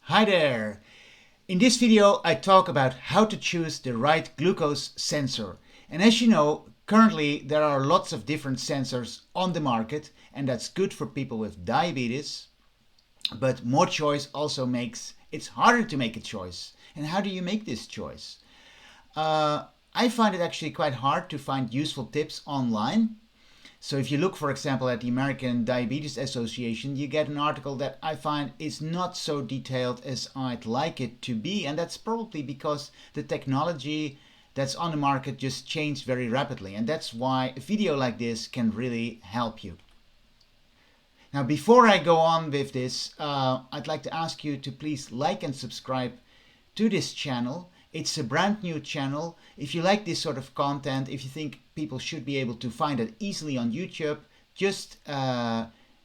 Hi there! In this video I talk about how to choose the right glucose sensor. And as you know, currently there are lots of different sensors on the market, and that's good for people with diabetes. But more choice also makes it harder to make a choice. And how do you make this choice? I find it actually quite hard to find useful tips online. So if you look, for example, at the American Diabetes Association, you get an article that I find is not so detailed as I'd like it to be. And that's probably because the technology that's on the market just changed very rapidly. And that's why a video like this can really help you. Now, before I go on with this, I'd like to ask you to please like and subscribe to this channel. It's a brand new channel. If you like this sort of content, if you think people should be able to find it easily on YouTube, just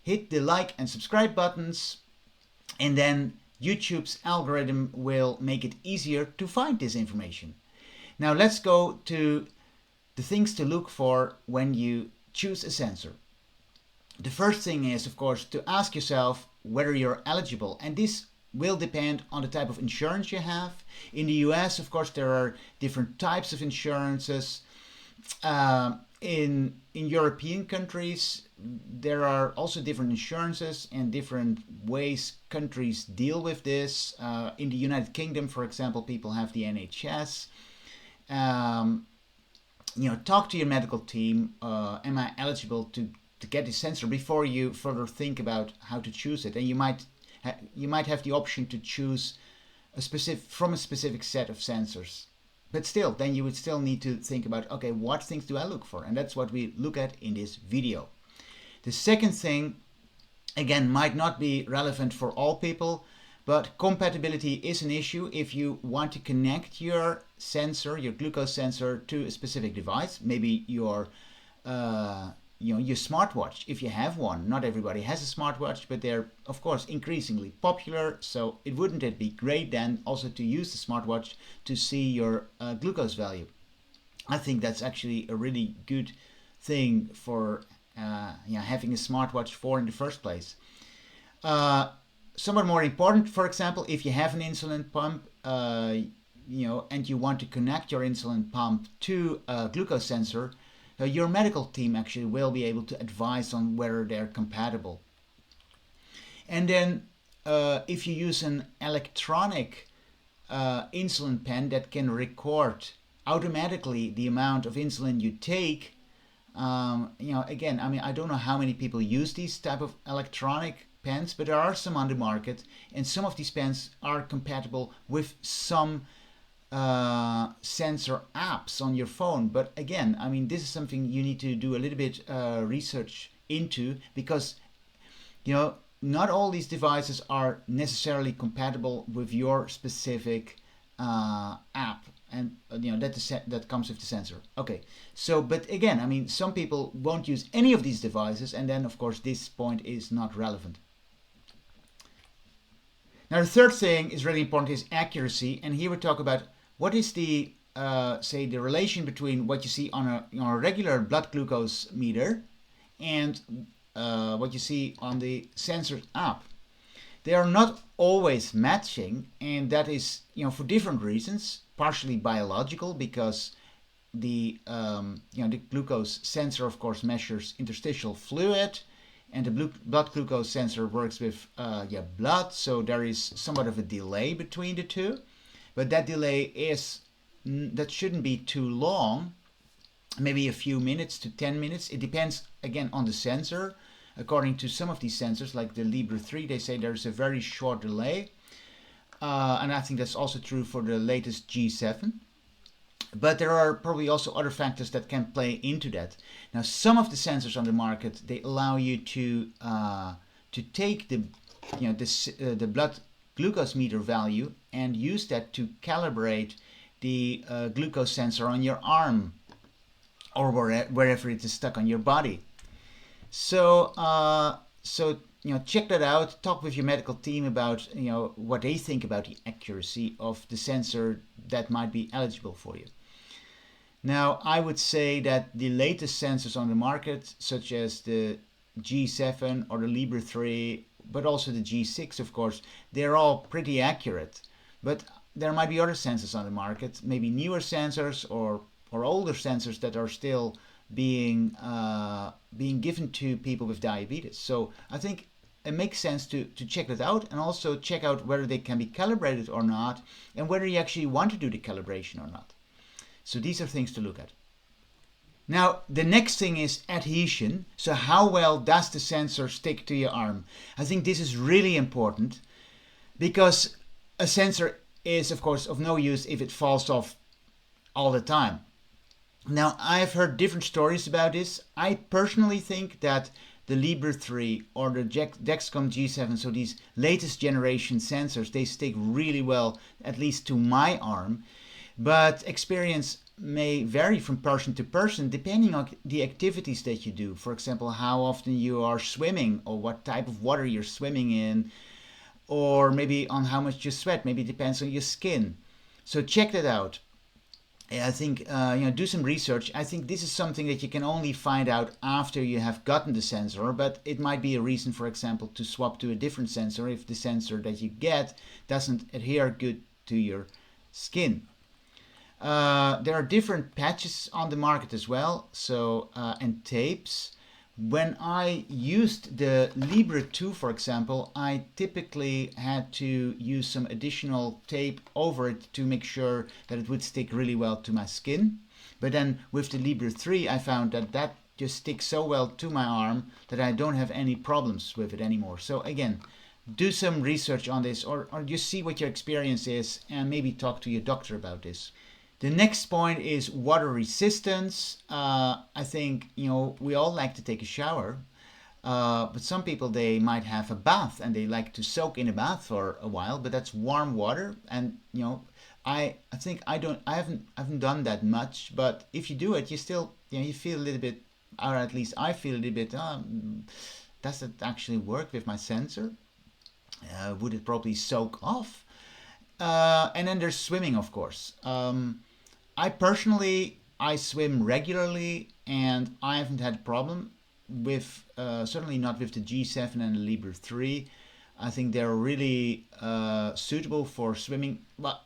hit the like and subscribe buttons, and then YouTube's algorithm will make it easier to find this information. Now let's go to the things to look for when you choose a sensor. The first thing is, of course, to ask yourself whether you're eligible, and this will depend on the type of insurance you have. In the US, of course, there are different types of insurances. In European countries, there are also different insurances and different ways countries deal with this. In the United Kingdom, for example, people have the NHS. Talk to your medical team. Am I eligible to get this sensor before you further think about how to choose it? And you might have the option to choose from a specific set of sensors. But still, then you would still need to think about, okay, what things do I look for? And that's what we look at in this video. The second thing, again, might not be relevant for all people, but compatibility is an issue if you want to connect your sensor, your glucose sensor, to a specific device. Maybe your smartwatch, if you have one. Not everybody has a smartwatch, but they're of course increasingly popular. So wouldn't it be great then also to use the smartwatch to see your glucose value? I think that's actually a really good thing for having a smartwatch for in the first place. Somewhat more important, for example, if you have an insulin pump, and you want to connect your insulin pump to a glucose sensor, your medical team actually will be able to advise on whether they're compatible. And then if you use an electronic insulin pen that can record automatically the amount of insulin you take, again, I don't know how many people use these type of electronic pens, but there are some on the market, and some of these pens are compatible with some sensor apps on your phone. But again, this is something you need to do a little bit research into, because not all these devices are necessarily compatible with your specific app, and that comes with the sensor. Okay, so but again, some people won't use any of these devices, and then of course this point is not relevant. Now the third thing is really important, is accuracy, and here we talk about what is the the relation between what you see on a regular blood glucose meter and what you see on the sensor app. They are not always matching, and that is for different reasons. Partially biological, because the the glucose sensor of course measures interstitial fluid, and the blood glucose sensor works with blood, so there is somewhat of a delay between the two. But that delay that shouldn't be too long, maybe a few minutes to 10 minutes. It depends again on the sensor. According to some of these sensors, like the Libre 3, they say there's a very short delay. And I think that's also true for the latest G7. But there are probably also other factors that can play into that. Now, some of the sensors on the market, they allow you to take the blood glucose meter value and use that to calibrate the glucose sensor on your arm or wherever it is stuck on your body. So check that out. Talk with your medical team about what they think about the accuracy of the sensor that might be eligible for you. Now, I would say that the latest sensors on the market, such as the G7 or the Libre 3, but also the G6, of course, they're all pretty accurate. But there might be other sensors on the market, maybe newer sensors or older sensors that are still being given to people with diabetes. So I think it makes sense to check that out, and also check out whether they can be calibrated or not, and whether you actually want to do the calibration or not. So these are things to look at. Now, the next thing is adhesion. So how well does the sensor stick to your arm? I think this is really important, because a sensor is, of course, of no use if it falls off all the time. Now, I've heard different stories about this. I personally think that the Libre 3 or the Dexcom G7, so these latest generation sensors, they stick really well, at least to my arm. But experience may vary from person to person depending on the activities that you do. For example, how often you are swimming, or what type of water you're swimming in, or maybe on how much you sweat. Maybe it depends on your skin. So check that out. I think do some research. I think this is something that you can only find out after you have gotten the sensor, but it might be a reason, for example, to swap to a different sensor if the sensor that you get doesn't adhere good to your skin. There are different patches on the market as well, so and tapes. When I used the Libre 2, for example, I typically had to use some additional tape over it to make sure that it would stick really well to my skin. But then with the Libre 3, I found that that just sticks so well to my arm that I don't have any problems with it anymore. So again, do some research on this, or just see what your experience is, and maybe talk to your doctor about this. The next point is water resistance. I think, we all like to take a shower, but some people, they might have a bath and they like to soak in a bath for a while, but that's warm water. And, I think I haven't done that much, but if you do it, you still, you feel a little bit, or at least I feel a little bit, does it actually work with my sensor? Would it probably soak off? And then there's swimming, of course. I personally, I swim regularly, and I haven't had a problem with, certainly not with the G7 and the Libre 3. I think they're really suitable for swimming. But,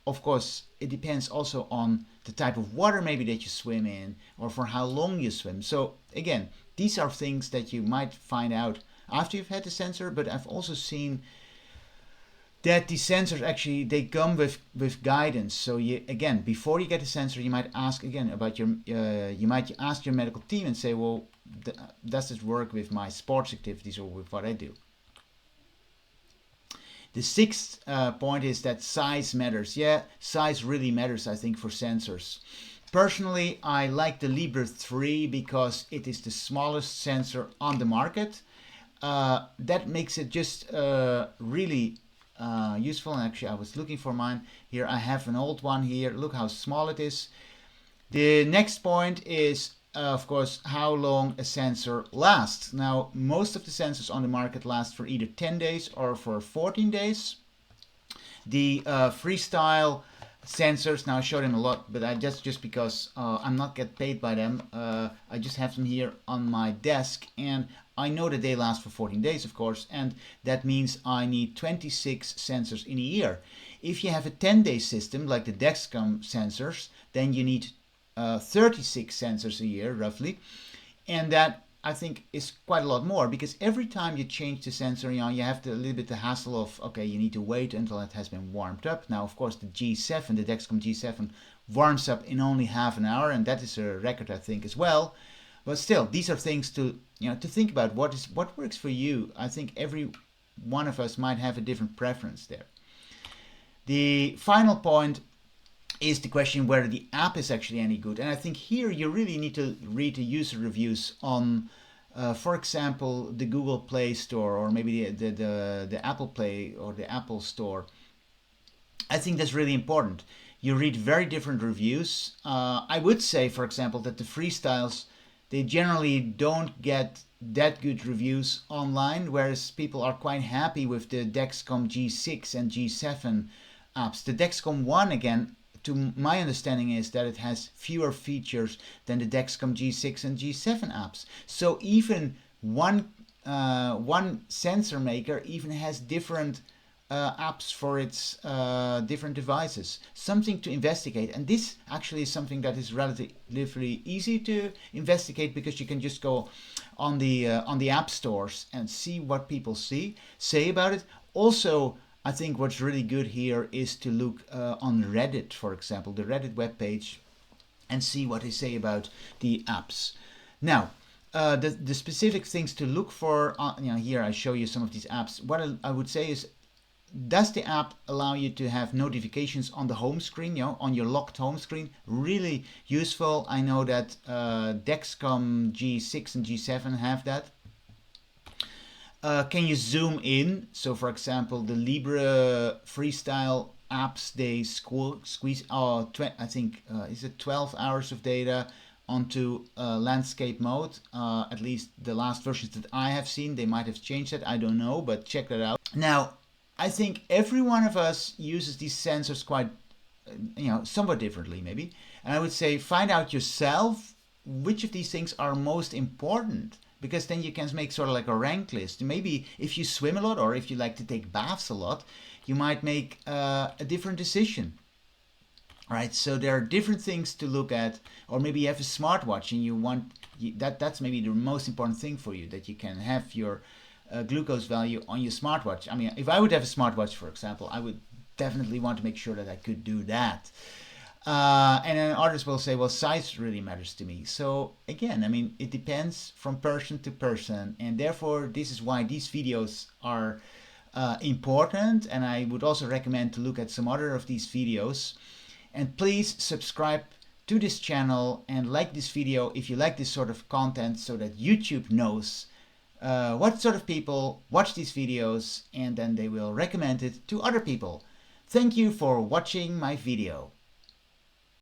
of course, it depends also on the type of water maybe that you swim in, or for how long you swim. So again, these are things that you might find out after you've had the sensor, but I've also seen that the sensors actually, they come with guidance. So again, before you get the sensor, you might ask again about your you might ask your medical team and say, well, does this work with my sports activities or with what I do? The sixth point is that size matters. Yeah, size really matters, I think, for sensors. Personally, I like the Libre 3 because it is the smallest sensor on the market. That makes it just really useful. And actually, I was looking for mine here. I have an old one here. Look how small it is. The next point is, of course, how long a sensor lasts. Now, most of the sensors on the market last for either 10 days or for 14 days. The freestyle sensors, now I show them a lot, but I just because I'm not get paid by them, I just have them here on my desk, and I know that they last for 14 days, of course, and that means I need 26 sensors in a year. If you have a 10-day system like the Dexcom sensors, then you need 36 sensors a year, roughly, and that, I think, is quite a lot more, because every time you change the sensor, you have a little bit the hassle of, okay, you need to wait until it has been warmed up. Now, of course, the G7, the Dexcom G7, warms up in only half an hour, and that is a record, I think, as well. But still, these are things to to think about. What works for you? I think every one of us might have a different preference there. The final point is the question whether the app is actually any good. And I think here you really need to read the user reviews on, for example, the Google Play Store, or maybe the Apple Play or the Apple Store. I think that's really important. You read very different reviews. I would say, for example, that the freestyles, they generally don't get that good reviews online, whereas people are quite happy with the Dexcom G6 and G7 apps. The Dexcom One, again, to my understanding, is that it has fewer features than the Dexcom G6 and G7 apps. So even one one sensor maker even has different apps for its different devices. Something to investigate, and this actually is something that is relatively easy to investigate, because you can just go on the app stores and see what people say about it. Also, I think what's really good here is to look on Reddit, for example, the Reddit webpage, and see what they say about the apps. Now, the specific things to look for, here I show you some of these apps. What I would say is, does the app allow you to have notifications on the home screen, on your locked home screen? Really useful. I know that Dexcom G6 and G7 have that. Can you zoom in? So for example, the Libre Freestyle apps, they squeeze, I think, is it 12 hours of data onto landscape mode. At least the last versions that I have seen, they might have changed that, I don't know, but check that out. Now, I think every one of us uses these sensors quite, somewhat differently maybe. And I would say find out yourself which of these things are most important, because then you can make sort of like a rank list. Maybe if you swim a lot, or if you like to take baths a lot, you might make a different decision. Right, so there are different things to look at, or maybe you have a smartwatch and you want that's maybe the most important thing for you, that you can have your glucose value on your smartwatch. I mean, if I would have a smartwatch, for example, I would definitely want to make sure that I could do that. And then others will say, well, size really matters to me. So again, I mean, it depends from person to person, and therefore this is why these videos are important. And I would also recommend to look at some other of these videos. And please subscribe to this channel and like this video if you like this sort of content, so that YouTube knows what sort of people watch these videos, and then they will recommend it to other people. Thank you for watching my video.